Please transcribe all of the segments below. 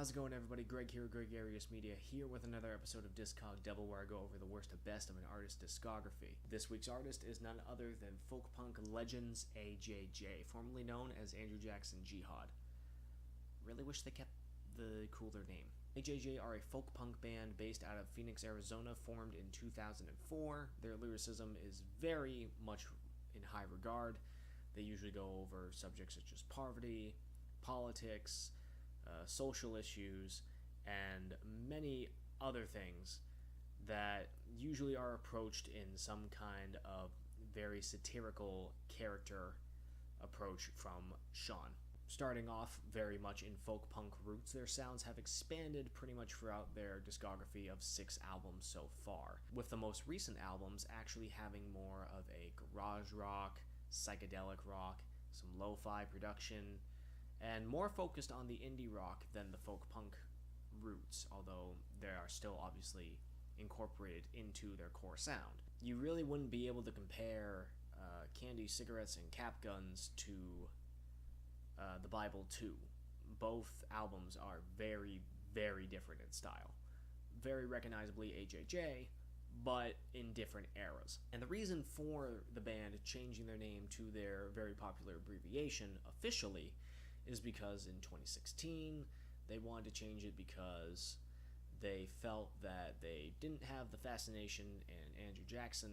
How's it going, everybody? Greg here, Gregarious Media, here with another episode of Discog Devil, where I go over the worst and best of an artist's discography. This week's artist is none other than folk punk legends AJJ, formerly known as Andrew Jackson Jihad. Really wish they kept the cooler name. AJJ are a folk punk band based out of Phoenix, Arizona, formed in 2004. Their lyricism is very much in high regard. They usually go over subjects such as poverty, politics, social issues, and many other things that usually are approached in some kind of very satirical character approach from Sean. Starting off very much in folk punk roots, their sounds have expanded pretty much throughout their discography of 6 albums so far, with the most recent albums actually having more of a garage rock, psychedelic rock, some lo-fi production, and more focused on the indie rock than the folk punk roots, although they are still obviously incorporated into their core sound. You really wouldn't be able to compare Candy Cigarettes and Cap Guns to the Bible 2. Both albums are very, very different in style. Very recognizably AJJ, but in different eras. And the reason for the band changing their name to their very popular abbreviation officially is because in 2016 they wanted to change it because they felt that they didn't have the fascination in Andrew Jackson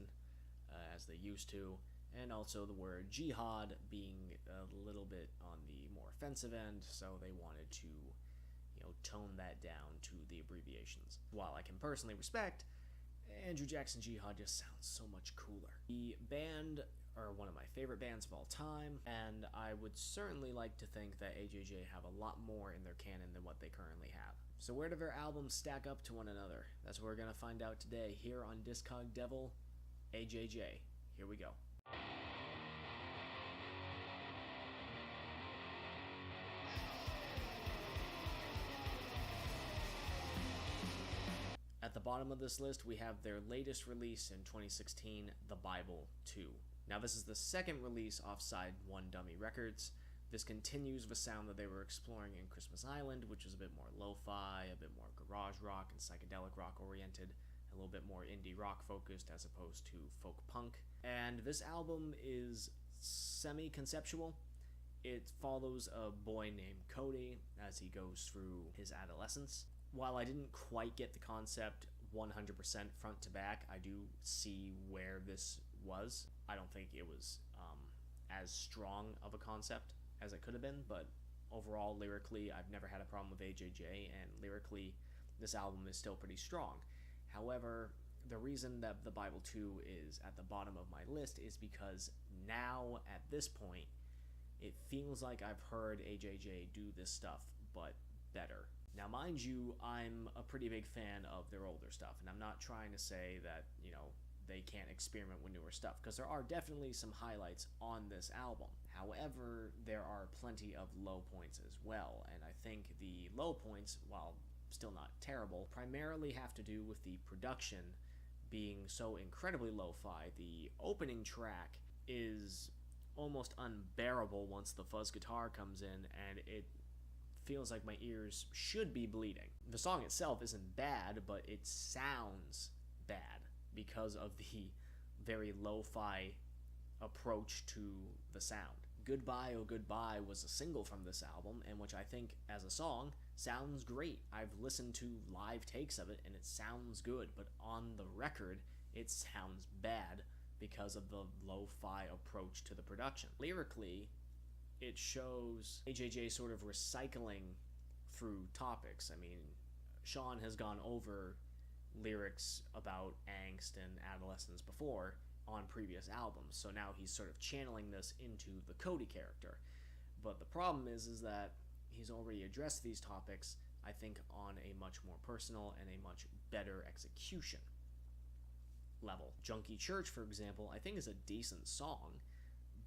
as they used to, and also the word jihad being a little bit on the more offensive end, so they wanted to, tone that down to the abbreviations. While I can personally respect, Andrew Jackson Jihad just sounds so much cooler. The band are one of my favorite bands of all time, and I would certainly like to think that AJJ have a lot more in their canon than what they currently have. So where do their albums stack up to one another? That's what we're going to find out today here on Discog Devil, AJJ. Here we go. At the bottom of this list, we have their latest release in 2016, The Bible 2. Now, this is the second release off Side 1 Dummy Records. This continues the sound that they were exploring in Christmas Island, which is a bit more lo-fi, a bit more garage rock and psychedelic rock oriented, a little bit more indie rock focused as opposed to folk punk. And this album is semi-conceptual. It follows a boy named Cody as he goes through his adolescence. While I didn't quite get the concept 100% front to back, I do see where this was. I don't think it was as strong of a concept as it could have been, but overall, lyrically, I've never had a problem with AJJ, and lyrically, this album is still pretty strong. However, the reason that The Bible 2 is at the bottom of my list is because now, at this point, it feels like I've heard AJJ do this stuff, but better. Now, mind you, I'm a pretty big fan of their older stuff, and I'm not trying to say that, they can't experiment with newer stuff, because there are definitely some highlights on this album. However, there are plenty of low points as well, and I think the low points, while still not terrible, primarily have to do with the production being so incredibly lo-fi. The opening track is almost unbearable once the fuzz guitar comes in, and it feels like my ears should be bleeding. The song itself isn't bad, but it sounds bad because of the very lo-fi approach to the sound. Goodbye Oh Goodbye was a single from this album, and which I think, as a song, sounds great. I've listened to live takes of it, and it sounds good, but on the record, it sounds bad because of the lo-fi approach to the production. Lyrically, it shows AJJ sort of recycling through topics. I mean, Sean has gone over lyrics about angst and adolescence before on previous albums, so now he's sort of channeling this into the Cody character. But the problem is that he's already addressed these topics, I think, on a much more personal and a much better execution level. Junkie Church, for example, I think is a decent song,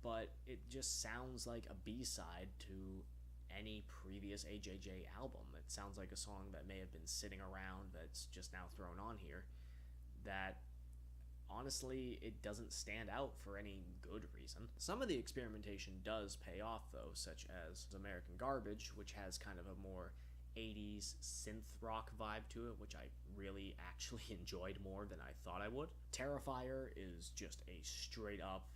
but it just sounds like a B-side to any previous AJJ album. It sounds like a song that may have been sitting around that's just now thrown on here, that honestly, it doesn't stand out for any good reason. Some of the experimentation does pay off, though, such as American Garbage, which has kind of a more 80s synth rock vibe to it, which I really actually enjoyed more than I thought I would. Terrifier is just a straight up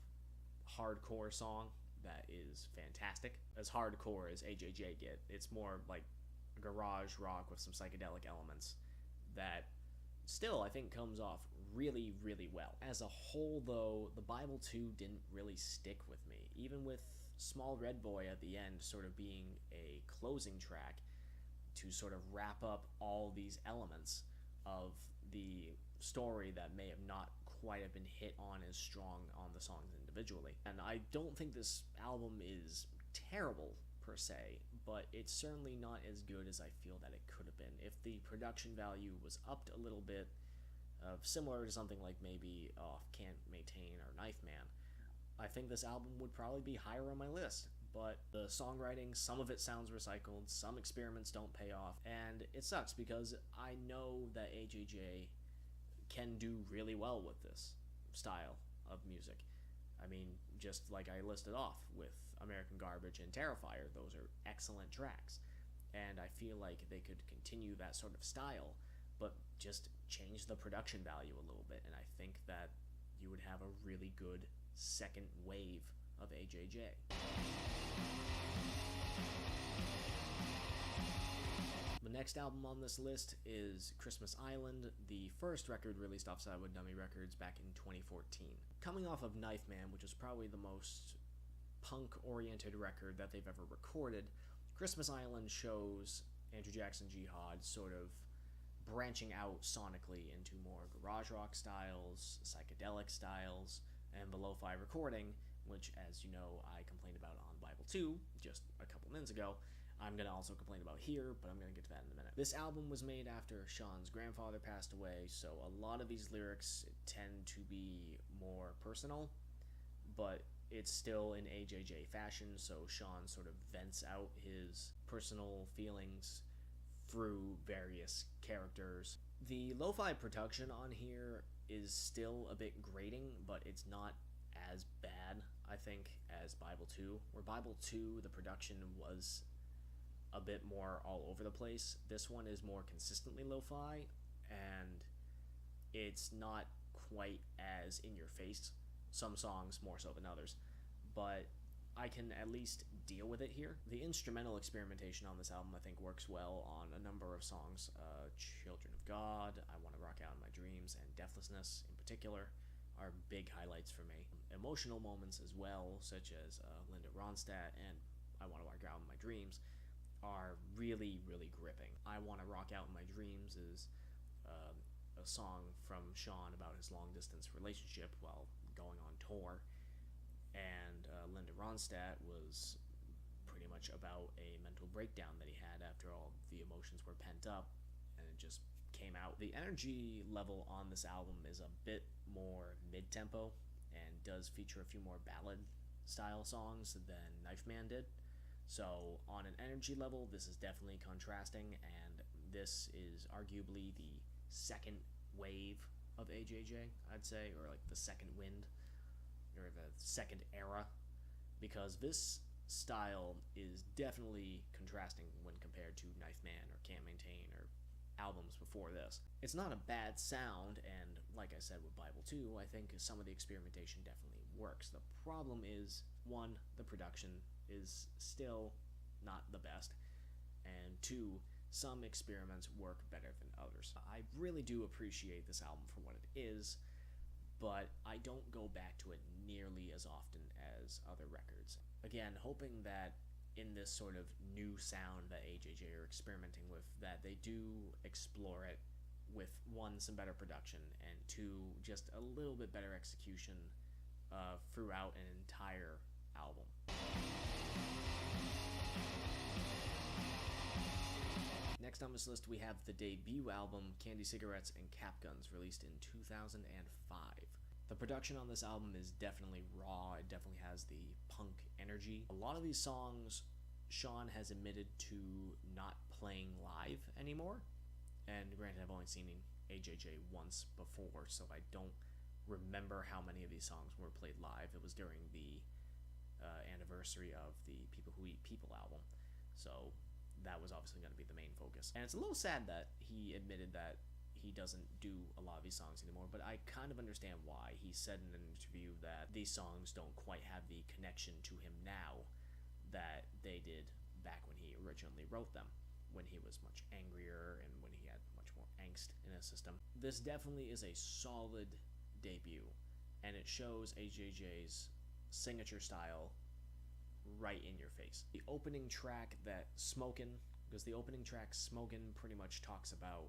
hardcore song that is fantastic. As hardcore as AJJ get, it's more like garage rock with some psychedelic elements that still I think comes off really, really well. As a whole though, the Bible 2 didn't really stick with me, even with Small Red Boy at the end sort of being a closing track to sort of wrap up all these elements of the story that may have not quite have been hit on as strong on the songs individually. And I don't think this album is terrible per se, but it's certainly not as good as I feel that it could have been. If the production value was upped a little bit, similar to something like maybe Cant Maintain or Knife Man, I think this album would probably be higher on my list. But the songwriting, some of it sounds recycled, some experiments don't pay off, and it sucks because I know that AJJ can do really well with this style of music. I mean, just like I listed off with American Garbage and Terrifier, those are excellent tracks, and I feel like they could continue that sort of style, but just change the production value a little bit, and I think that you would have a really good second wave of AJJ. The next album on this list is Christmas Island, the first record released off Sidewood Dummy Records back in 2014. Coming off of Knife Man, which is probably the most punk-oriented record that they've ever recorded, Christmas Island shows Andrew Jackson Jihad sort of branching out sonically into more garage rock styles, psychedelic styles, and the lo-fi recording, which, as you know, I complained about on Bible 2 just a couple minutes ago. I'm going to also complain about here, but I'm going to get to that in a minute. This album was made after Sean's grandfather passed away, so a lot of these lyrics tend to be more personal, but it's still in AJJ fashion, so Sean sort of vents out his personal feelings through various characters. The lo-fi production on here is still a bit grating, but it's not as bad, I think, as Bible 2. Where Bible 2, the production was a bit more all over the place. This one is more consistently lo-fi, and it's not quite as in your face. Some songs more so than others, but I can at least deal with it here. The instrumental experimentation on this album I think works well on a number of songs. Children of God, I Want to Rock Out in My Dreams, and Deathlessness in particular are big highlights for me. Emotional moments as well, such as Linda Ronstadt and I Want to Rock Out in My Dreams, are really, really gripping. I Want to Rock Out in My Dreams is a song from Sean about his long-distance relationship while going on tour, and Linda Ronstadt was pretty much about a mental breakdown that he had after all the emotions were pent up, and it just came out. The energy level on this album is a bit more mid-tempo and does feature a few more ballad-style songs than Knife Man did. So on an energy level, this is definitely contrasting, and this is arguably the second wave of AJJ, I'd say, or like the second wind, or the second era, because this style is definitely contrasting when compared to Knife Man or Cant Maintain or albums before this. It's not a bad sound, and like I said with Bible 2, I think some of the experimentation definitely works. The problem is, one, the production is still not the best, and two, some experiments work better than others. I really do appreciate this album for what it is, but I don't go back to it nearly as often as other records. Again, hoping that in this sort of new sound that AJJ are experimenting with, that they do explore it with, one, some better production, and two, just a little bit better execution throughout an entire album. Next on this list, we have the debut album, Candy Cigarettes and Cap Guns, released in 2005. The production on this album is definitely raw. It definitely has the punk energy. A lot of these songs, Sean has admitted to not playing live anymore. And granted, I've only seen AJJ once before, so I don't remember how many of these songs were played live. It was during the anniversary of the People Who Eat People album. So that was obviously going to be the main focus. And it's a little sad that he admitted that he doesn't do a lot of these songs anymore, but I kind of understand why. He said in an interview that these songs don't quite have the connection to him now that they did back when he originally wrote them, when he was much angrier and when he had much more angst in his system. This definitely is a solid debut, and it shows AJJ's signature style right in your face. The opening track, that Smokin', because the opening track Smokin' pretty much talks about,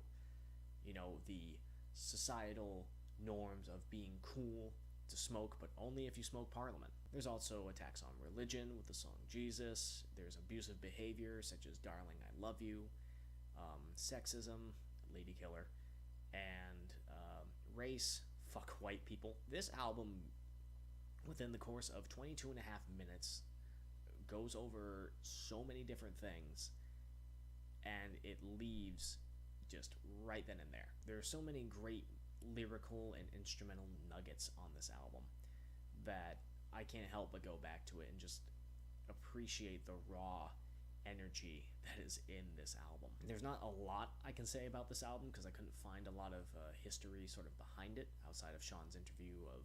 you know, the societal norms of being cool to smoke, but only if you smoke Parliament. There's also attacks on religion with the song Jesus. There's abusive behavior such as Darling I Love You, sexism, Lady Killer, and race, fuck white people. This album, within the course of 22 and a half minutes, goes over so many different things, and it leaves just right then and there. There are so many great lyrical and instrumental nuggets on this album that I can't help but go back to it and just appreciate the raw energy that is in this album. There's not a lot I can say about this album because I couldn't find a lot of history sort of behind it outside of Sean's interview of,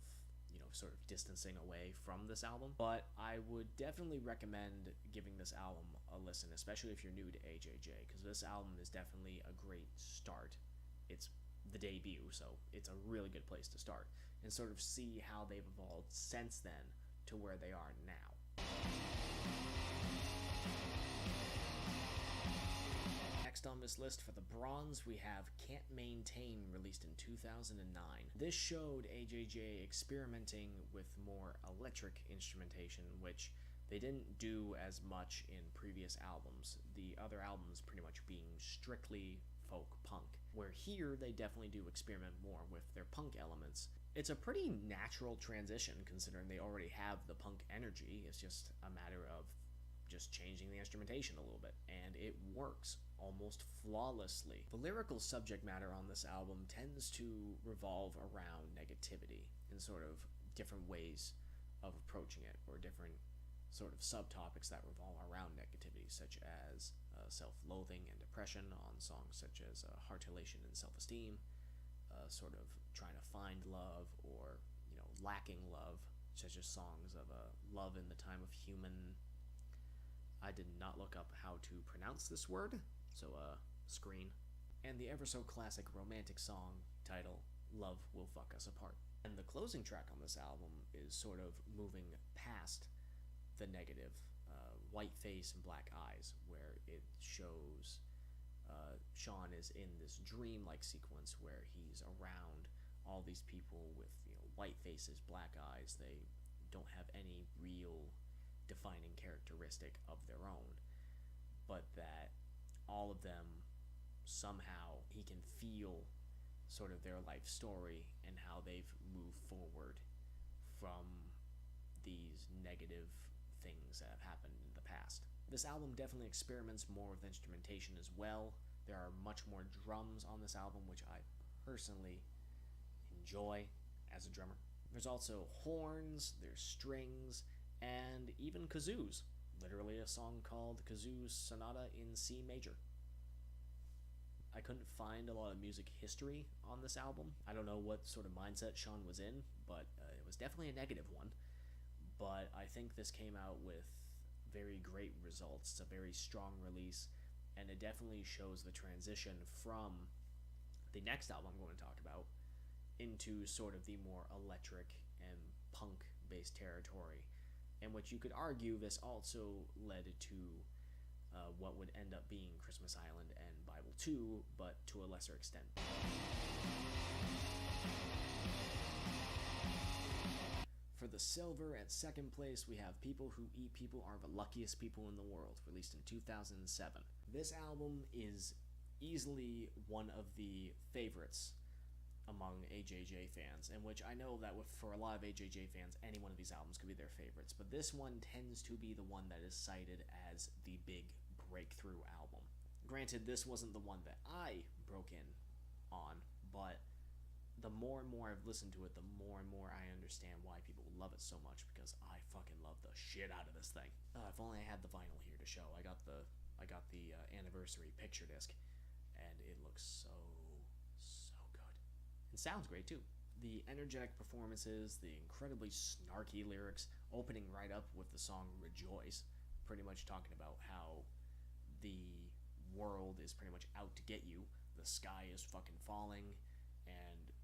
you know, sort of distancing away from this album. But I would definitely recommend giving this album a listen, especially if you're new to AJJ, because this album is definitely a great start. It's the debut, so it's a really good place to start and sort of see how they've evolved since then to where they are now. Next on this list for the bronze, we have Cant Maintain, released in 2009. This showed AJJ experimenting with more electric instrumentation, which they didn't do as much in previous albums, the other albums pretty much being strictly folk punk, where here they definitely do experiment more with their punk elements. It's a pretty natural transition considering they already have the punk energy. It's just a matter of just changing the instrumentation a little bit, and it works almost flawlessly. The lyrical subject matter on this album tends to revolve around negativity and sort of different ways of approaching it, or different sort of subtopics that revolve around negativity, such as self-loathing and depression on songs such as Heart Elation and Self-Esteem, sort of trying to find love, or, you know, lacking love, such as songs of love in the time of human. I did not look up how to pronounce this word, so screen. And the ever so classic romantic song title, Love Will Fuck Us Apart. And the closing track on this album is sort of moving past the negative, white face and black eyes, where it shows Sean is in this dream-like sequence where he's around all these people with, you know, white faces, black eyes. They don't have any real defining characteristic of their own, but that all of them, somehow he can feel sort of their life story and how they've moved forward from these negative things that have happened in the past. This album definitely experiments more with instrumentation as well. There are much more drums on this album, which I personally enjoy as a drummer. There's also horns, there's strings, and even kazoos. Literally a song called Kazoo Sonata in C Major. I couldn't find a lot of music history on this album. I don't know what sort of mindset Sean was in, but it was definitely a negative one. But I think this came out with very great results. It's a very strong release, and it definitely shows the transition from the next album I'm going to talk about into sort of the more electric and punk-based territory, in which you could argue this also led to what would end up being Christmas Island and Bible 2, but to a lesser extent. For the silver, at second place, we have People Who Eat People Are the Luckiest People in the World, released in 2007. This album is easily one of the favorites among AJJ fans, in which I know that for a lot of AJJ fans, any one of these albums could be their favorites, but this one tends to be the one that is cited as the big breakthrough album. Granted, this wasn't the one that I broke in on, but the more and more I've listened to it, the more and more I understand why people love it so much, because I fucking love the shit out of this thing. If only I had the vinyl here to show. I I got the anniversary picture disc, and it looks so good. And sounds great too. The energetic performances, the incredibly snarky lyrics, opening right up with the song Rejoice, pretty much talking about how the world is pretty much out to get you, the sky is fucking falling, and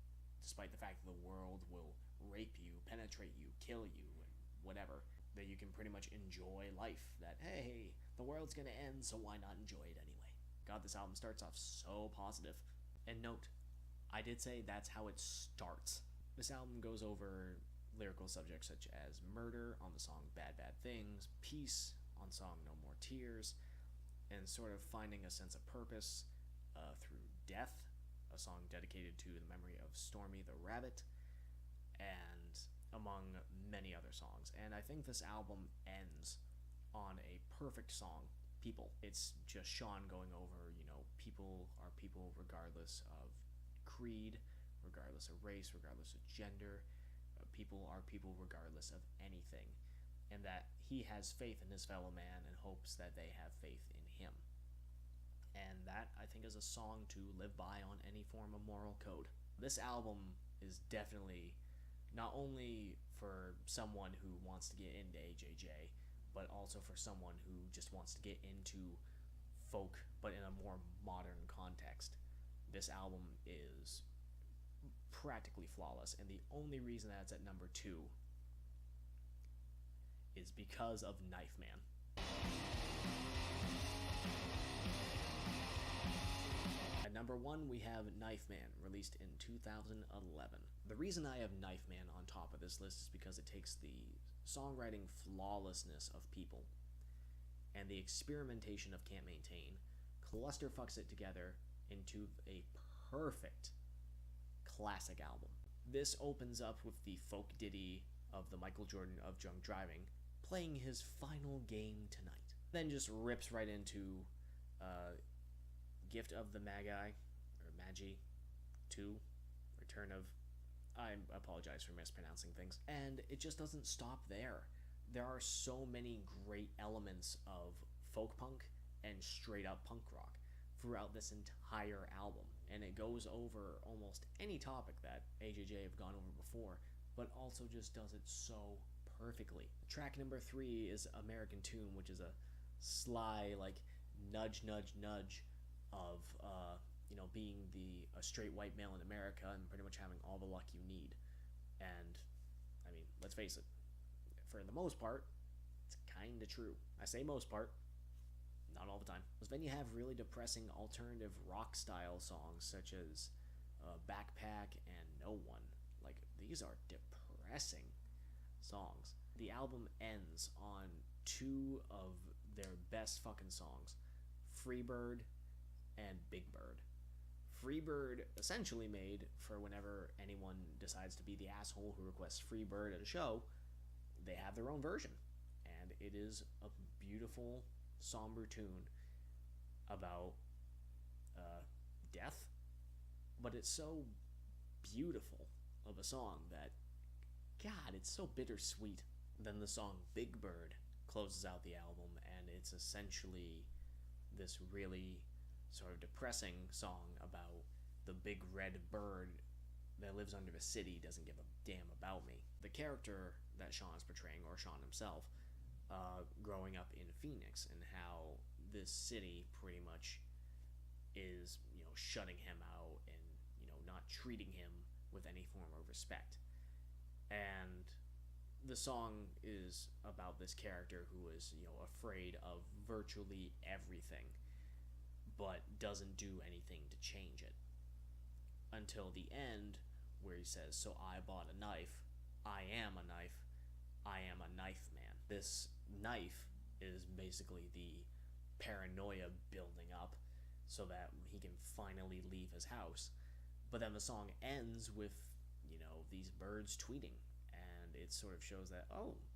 despite the fact that the world will rape you, penetrate you, kill you, and whatever, that you can pretty much enjoy life, that hey, the world's gonna end, so why not enjoy it anyway. God, this album starts off so positive. And note, I did say that's how it starts. This album goes over lyrical subjects such as murder on the song Bad Bad Things, peace on song No More Tears, and sort of finding a sense of purpose through Death, a song dedicated to the memory of Stormy the Rabbit, and among many other songs. And I think this album ends on a perfect song, People. It's just Sean going over, people are people regardless of creed, regardless of race, regardless of gender. People are people regardless of anything. And that he has faith in his fellow man and hopes that they have faith in him. And that, I think, is a song to live by on any form of moral code. This album is definitely not only for someone who wants to get into AJJ, but also for someone who just wants to get into folk, but in a more modern context. This album is practically flawless, and the only reason that it's at number 2 is because of Knife Man. At number 1, we have Knife Man, released in 2011. The reason I have Knife Man on top of this list is because it takes the songwriting flawlessness of People and the experimentation of Cant Maintain, clusterfucks it together into a perfect classic album. This opens up with the folk ditty of the Michael Jordan of Drunk Driving, playing his final game tonight. Then just rips right into Gift of the Magi, or Magi 2, Return of... I apologize for mispronouncing things. And it just doesn't stop there. There are so many great elements of folk punk and straight up punk rock throughout this entire album. And it goes over almost any topic that AJJ have gone over before, but also just does it so perfectly. Track number 3 is American Tune, which is a sly, nudge, nudge, nudge of, being a straight white male in America and pretty much having all the luck you need. And, let's face it, for the most part, it's kinda true. I say most part, not all the time. Then you have really depressing alternative rock style songs such as Backpack and No One. These are depressing songs. The album ends on 2 of their best fucking songs, Freebird and Big Bird. Freebird essentially made for whenever anyone decides to be the asshole who requests Freebird at a show, they have their own version. And it is a beautiful, somber tune about death, but it's so beautiful of a song that, God, it's so bittersweet. Then the song Big Bird closes out the album, and it's essentially this really sort of depressing song about the big red bird that lives under the city doesn't give a damn about me. The character that Sean is portraying, or Sean himself, growing up in Phoenix, and how this city pretty much is, shutting him out and, not treating him with any form of respect. And the song is about this character who is, afraid of virtually everything, but doesn't do anything to change it. Until the end, where he says, "So I bought a knife, I am a knife, I am a knife man." This knife is basically the paranoia building up so that he can finally leave his house. But then the song ends with, these birds tweeting, and it sort of shows that,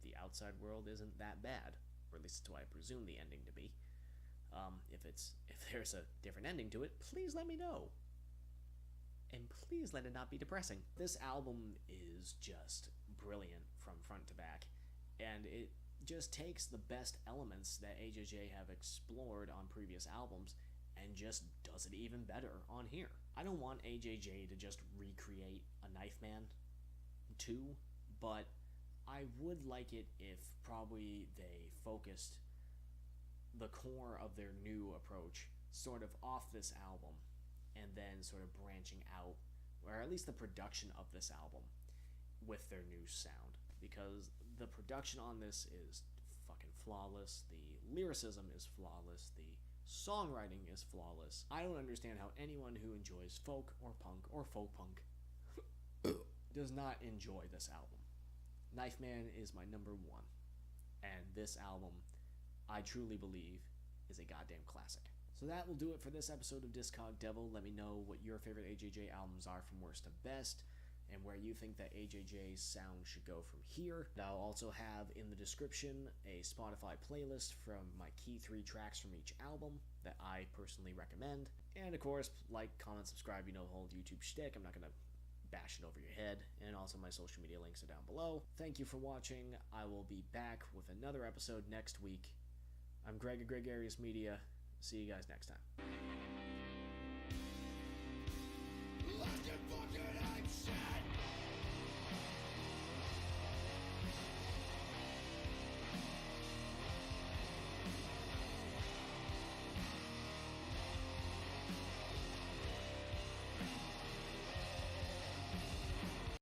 the outside world isn't that bad, or at least it's what I presume the ending to be. If there's a different ending to it, please let me know. And please let it not be depressing. This album is just brilliant from front to back, and it just takes the best elements that AJJ have explored on previous albums and just does it even better on here. I don't want AJJ to just recreate a Knife Man 2, but I would like it if probably they focused the core of their new approach sort of off this album and then sort of branching out, or at least the production of this album, with their new sound, because the production on this is fucking flawless, the lyricism is flawless, the songwriting is flawless. I don't understand how anyone who enjoys folk or folk punk does not enjoy this album. Knife Man is my number one, and this album, I truly believe, is a goddamn classic. So that will do it for this episode of Discog Devil. Let me know what your favorite AJJ albums are from worst to best, and where you think that AJJ's sound should go from here. I'll also have in the description a Spotify playlist from my key 3 tracks from each album that I personally recommend. And of course, like, comment, subscribe, you know the whole YouTube shtick. I'm not going to bash it over your head. And also my social media links are down below. Thank you for watching. I will be back with another episode next week. I'm Greg at Gregarious Media. See you guys next time.